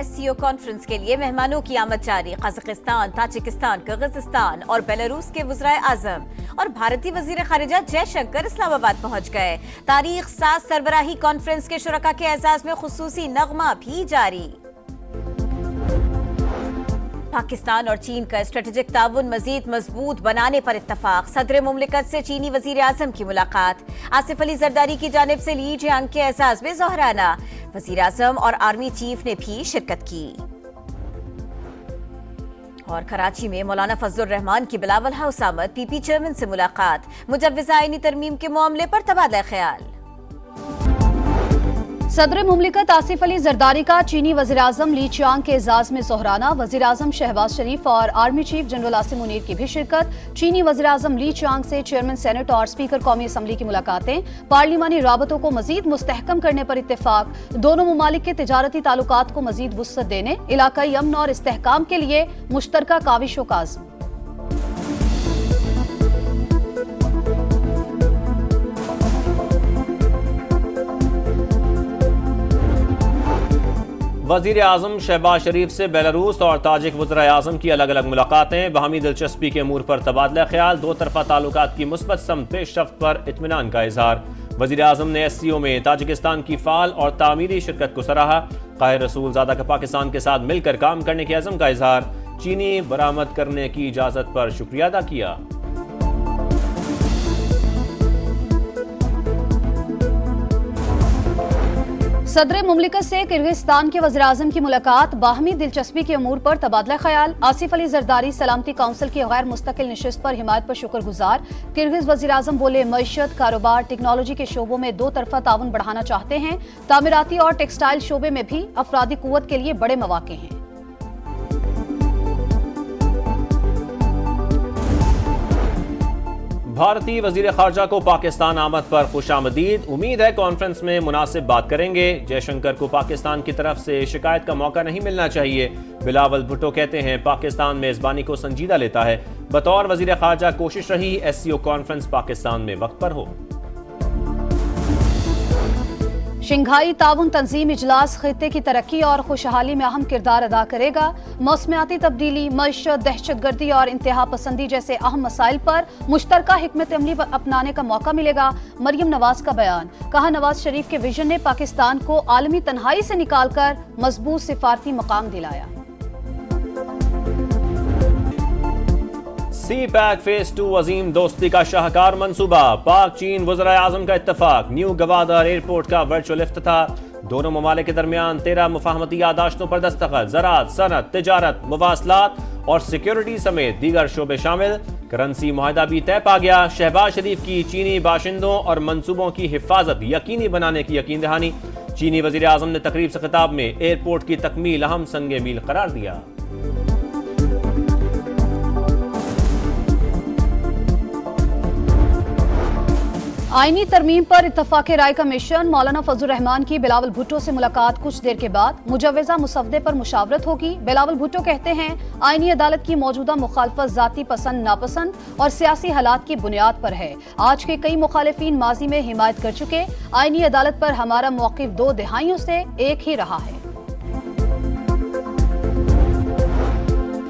SCO conference के लिए मेहमानों की आमद जारी। कजाकिस्तान, ताजिकिस्तान, किर्गिस्तान और बेलारूस के वज़ीर आज़म और भारतीय वज़ीर ख़ारिजा जयशंकर इस्लामाबाद पहुंच गए। तारीख साज सरबराही कॉन्फ्रेंस के शुरका के एजाज में खुसूसी नगमा भी जारी। पाकिस्तान और चीन का स्ट्रेटेजिक ताउन मजीद मजबूत बनाने पर इत्तफाक। सदर मुमलिकत से चीनी वजीर आजम की मुलाकात। आसिफ अली जरदारी की जानिब से ली जंग के एजाज में जोहराना। वजीर आजम और आर्मी चीफ ने भी शिरकत की। और कराची में मौलाना फजलुर रहमान की बिलावल हाउस आमद। PP चेयरमैन से मुलाकात। मुजव्विज़ा आईनी तरमीम के मामले पर तबादला ख्याल। सदर मुमलिकत आसिफ अली जरदारी का चीनी वज़ीर आज़म ली चियांग के एजाज में जोहराना। वज़ीर आज़म शहबाज शरीफ और army chief general Asim Munir की भी शिरकत। चीनी वज़ीर आज़म ली चियांग से चेयरमैन सेनेट और स्पीकर कौमी असम्बली की मुलाकातें। पार्लिमानी राबतों को मजीद मुस्तहकम करने पर इत्तेफाक। दोनों मुमालिक के तिजारती ताल्लुकात को मजीद वुसअत देने, इलाकाई अमन और इस्तेहकाम के लिए मुश्तरका काविशों का अज़्म। वज़ीर आज़म शहबाज शरीफ से बेलारूस और ताजिक वज़ीर आज़म की अलग अलग मुलाकातें। बाहमी दिलचस्पी के अमूर पर तबादला ख्याल। दो तरफा ताल्लुकात की मुस्बत समत पेशरफ्त पर इत्मीनान का इजहार। वज़ीर आज़म ने SCO में ताजिकिस्तान की फ़ाल और तामीरी शिरकत को सराहा। काहिर रसूल ज़ादा का पाकिस्तान के साथ मिलकर काम करने के अज़म का इजहार। चीनी बरामद करने की इजाज़त पर शुक्रिया अदा किया। सदर मुमलिकत से किर्गिस्तान के वज़ीर आज़म की मुलाकात। बाहमी दिलचस्पी के अमूर पर तबादला ख्याल। आसिफ अली जरदारी सलामती काउंसिल की गैर मुस्तकिल नशिस्त पर हिमायत पर शुक्रगुजार। किर्गिज वज़ीर आज़म बोले, मईशत, कारोबार, टेक्नोलॉजी के शोबों में दो तरफा ताउन बढ़ाना चाहते हैं। तामीराती और टेक्सटाइल शोबे में भी अफरादी कुव्वत के लिए बड़े मौके हैं। भारतीय वजीर खारजा को पाकिस्तान आमद पर खुशामदीद। उम्मीद है कॉन्फ्रेंस में मुनासिब बात करेंगे। जयशंकर को पाकिस्तान की तरफ से शिकायत का मौका नहीं मिलना चाहिए। बिलावल भुट्टो कहते हैं पाकिस्तान मेजबानी को संजीदा लेता है। बतौर वजीर खारजा कोशिश रही SCO कॉन्फ्रेंस पाकिस्तान में वक्त पर हो। शंघाई ताउन तंजीम इजलास खित्ते की तरक्की और खुशहाली में अहम किरदार अदा करेगा। मौसमियाती तब्दीली, मईशत, दहशतगर्दी और इंतहा पसंदी जैसे अहम मसाइल पर मुश्तरका हिकमत अमली अपनाने का मौका मिलेगा। मरियम नवाज का बयान। कहा, नवाज शरीफ के विजन ने पाकिस्तान को आलमी तन्हाई से निकालकर मजबूत सिफारती मकाम दिलाया। CPAC फेज 2 अजीम दोस्ती का शाहकार मंसूबा। पाक चीन वज़ीर आज़म का इत्तफाक। न्यू गवादर एयरपोर्ट का वर्चुअल इफ्तिताह। दोनों ममालिक के दरमियान 13 मुफाहमती यादाश्तों पर दस्तखत। ज़राअत, सनत, तिजारत, मुवासलात और सिक्योरिटी समेत दीगर शोबे शामिल। करेंसी मुआहदा भी तय पा गया। शहबाज शरीफ की चीनी बाशिंदों और मंसूबों की हिफाजत यकीनी बनाने की यकीन दहानी। चीनी वज़ीर आज़म ने तकरीब से खिताब में एयरपोर्ट की तकमील अहम संगे मील करार दिया। आईनी तरमीम पर इत्तफाक राय का मिशन। मौलाना फजलुर रहमान की बिलावल भुट्टो से मुलाकात कुछ देर के बाद। मुजव्विज़ा मुसवदे पर मुशावरत होगी। बिलावल भुट्टो कहते हैं आईनी अदालत की मौजूदा मुखालफत जाती पसंद नापसंद और सियासी हालात की बुनियाद पर है। आज के कई मुखालिफिन माजी में हिमायत कर चुके। आईनी अदालत पर हमारा मौक़िफ़ 2 दहाइयों से एक ही रहा है।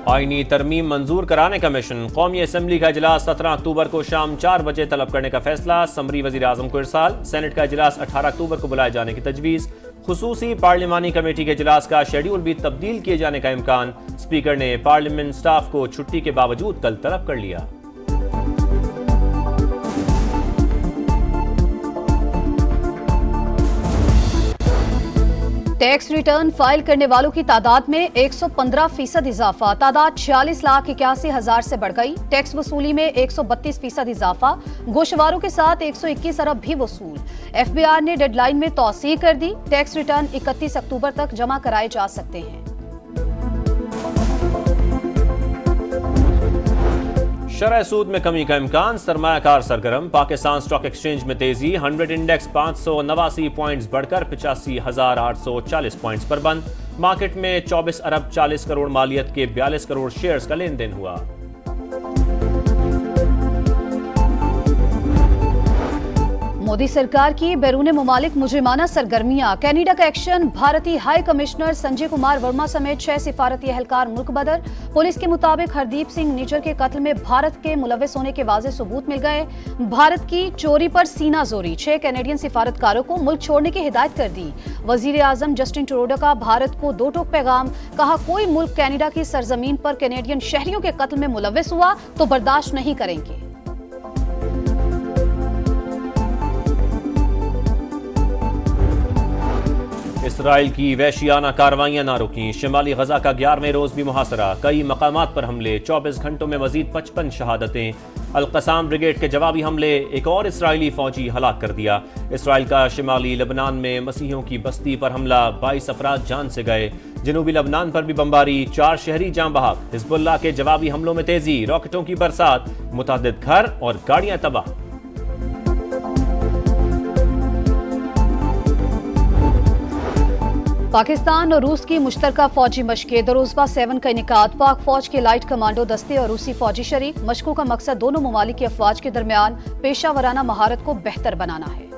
आईनी तरमीम मंजूर कराने का मिशन। कौमी असम्बली का इजलास 17 अक्टूबर को शाम 4 बजे तलब करने का फैसला। समरी वज़ीर आज़म को इरसाल। सेनेट का इजलास 18 अक्टूबर को बुलाए जाने की तजवीज़। खुसूसी पार्लिमानी कमेटी के इजलास का शेड्यूल भी तब्दील किए जाने का इम्कान। स्पीकर ने पार्लियामेंट स्टाफ को छुट्टी के बावजूद कल तलब कर लिया। टैक्स रिटर्न फाइल करने वालों की तादाद में 115% इजाफा। तादाद 46,81,000 से बढ़ गई। टैक्स वसूली में 132% इजाफा। गोशवारों के साथ 121 अरब भी वसूल। FBR ने डेडलाइन में तौसीह कर दी। टैक्स रिटर्न 31 अक्टूबर तक जमा कराए जा सकते हैं। शरह सूद में कमी का इम्कान। सरमायाकार सरगर्म। पाकिस्तान स्टॉक एक्सचेंज में तेजी। 100 इंडेक्स 589 पॉइंट्स बढ़कर 85,840 पॉइंट्स पर बंद। मार्केट में 24 अरब 40 करोड़ मालियत के 42 करोड़ शेयर्स का लेन देन हुआ। मोदी सरकार की बैरून मुमालिक मुजरिमाना सरगर्मियां, कनाडा का एक्शन, भारतीय हाई कमिश्नर संजय कुमार वर्मा समेत 6 सिफारती एहलकार मुल्क बदर। पुलिस के मुताबिक हरदीप सिंह निज्जर के कत्ल में भारत के मुलविस होने के वाज़ेह सबूत मिल गए। भारत की चोरी पर सीना जोरी, 6 कैनेडियन सिफारतकारों को मुल्क छोड़ने की हिदायत कर दी। वजीर आजम जस्टिन ट्रूडो का भारत को 2 टोक पैगाम, कहा कोई मुल्क कनाडा की सरजमीन पर कैनेडियन शहरियों के कत्ल में मुलविस हुआ तो बर्दाश्त नहीं करेंगे। इसराइल की वहशियाना कार्रवाइयां ना रुकी, शिमाली गजा का 11वें रोज भी मुहासरा, कई मकामात पर हमले, 24 घंटों में मजीद 55 शहादतें। अल-कसाम ब्रिगेड के जवाबी हमले, एक और इसराइली फौजी हलाक कर दिया। इसराइल का शिमाली लबनान में मसीहियों की बस्ती पर हमला, 22 अफराद जान से गए। जनूबी लबनान पर भी बमबारी, 4 शहरी जान बहक। हिजबुल्लाह के जवाबी हमलों में तेजी, रॉकेटों की बरसात, मुतादिद घर और गाड़ियां तबाह। पाकिस्तान और रूस की मुश्तरका फौजी मशकें, दरोज़बा 7 का इनेकाद, पाक फौज के लाइट कमांडो दस्ते और रूसी फौजी शरीक। मशकों का मकसद दोनों ममालिक की अफवाज के दरमियान पेशा वराना महारत को बेहतर बनाना है।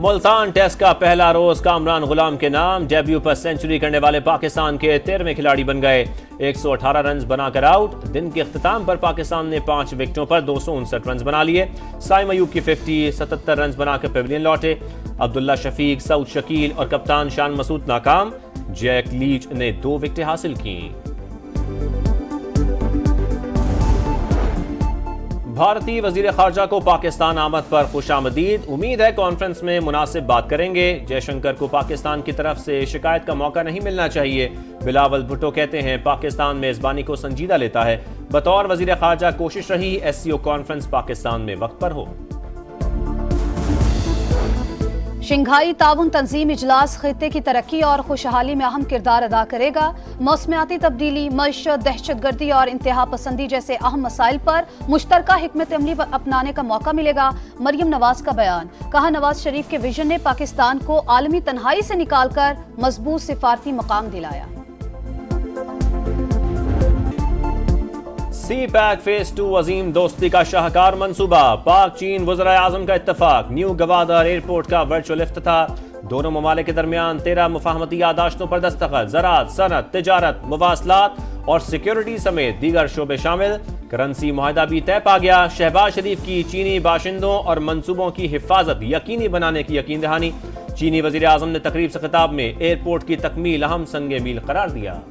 मुल्तान टेस्ट का पहला रोज कामरान गुलाम के नाम, डेब्यू पर सेंचुरी करने वाले पाकिस्तान के 13वें खिलाड़ी बन गए। 118 रन बनाकर आउट। दिन के अख्ताम पर पाकिस्तान ने 5 विकेटों पर 259 रन बना लिए। साइम अयूब की 50, 77 रन बनाकर पेविलियन लौटे। अब्दुल्ला शफीक, सऊद शकील और कप्तान शान मसूद नाकाम। जैक लीच ने 2 विकेटें हासिल की। भारतीय वजीर खारजा को पाकिस्तान आमद पर खुशामदीद, उम्मीद है कॉन्फ्रेंस में मुनासिब बात करेंगे। जयशंकर को पाकिस्तान की तरफ से शिकायत का मौका नहीं मिलना चाहिए। बिलावल भुट्टो कहते हैं पाकिस्तान मेजबानी को संजीदा लेता है। बतौर वजीर खारजा कोशिश रही SCO कॉन्फ्रेंस पाकिस्तान में वक्त पर हो। शंघाई ताउन तंजीम इजलास खित्ते की तरक्की और खुशहाली में अहम किरदार अदा करेगा। मौसमियाती तब्दीली, मईशत, दहशतगर्दी और इंतहा पसंदी जैसे अहम मसाइल पर मुश्तरका हिकमत अमली अपनाने का मौका मिलेगा। मरियम नवाज का बयान, कहा नवाज शरीफ के विजन ने पाकिस्तान को आलमी तन्हाई से निकालकर मजबूत सिफारती मकाम दिलाया। CPAC फेज 2 अजीम दोस्ती का शाहकार मंसूबा, पाक चीन वज़ीर आज़म का इत्तफाक, न्यू गवादर एयरपोर्ट का वर्चुअल इफ्तिताह, दोनों ममालिक के दरमियान 13 मुफाहमती यादाश्तों पर दस्तखत, ज़राअत, सनत, तिजारत, मुवासलात और सिक्योरिटी समेत दीगर शोबे शामिल। करेंसी मुआहदा भी तय पा गया। शहबाज शरीफ की चीनी बाशिंदों और मंसूबों की हिफाजत यकीनी बनाने की यकीन दहानी। चीनी वज़ीर आज़म ने तकरीब से खिताब में एयरपोर्ट की तकमील अहम संगे मील करार दिया।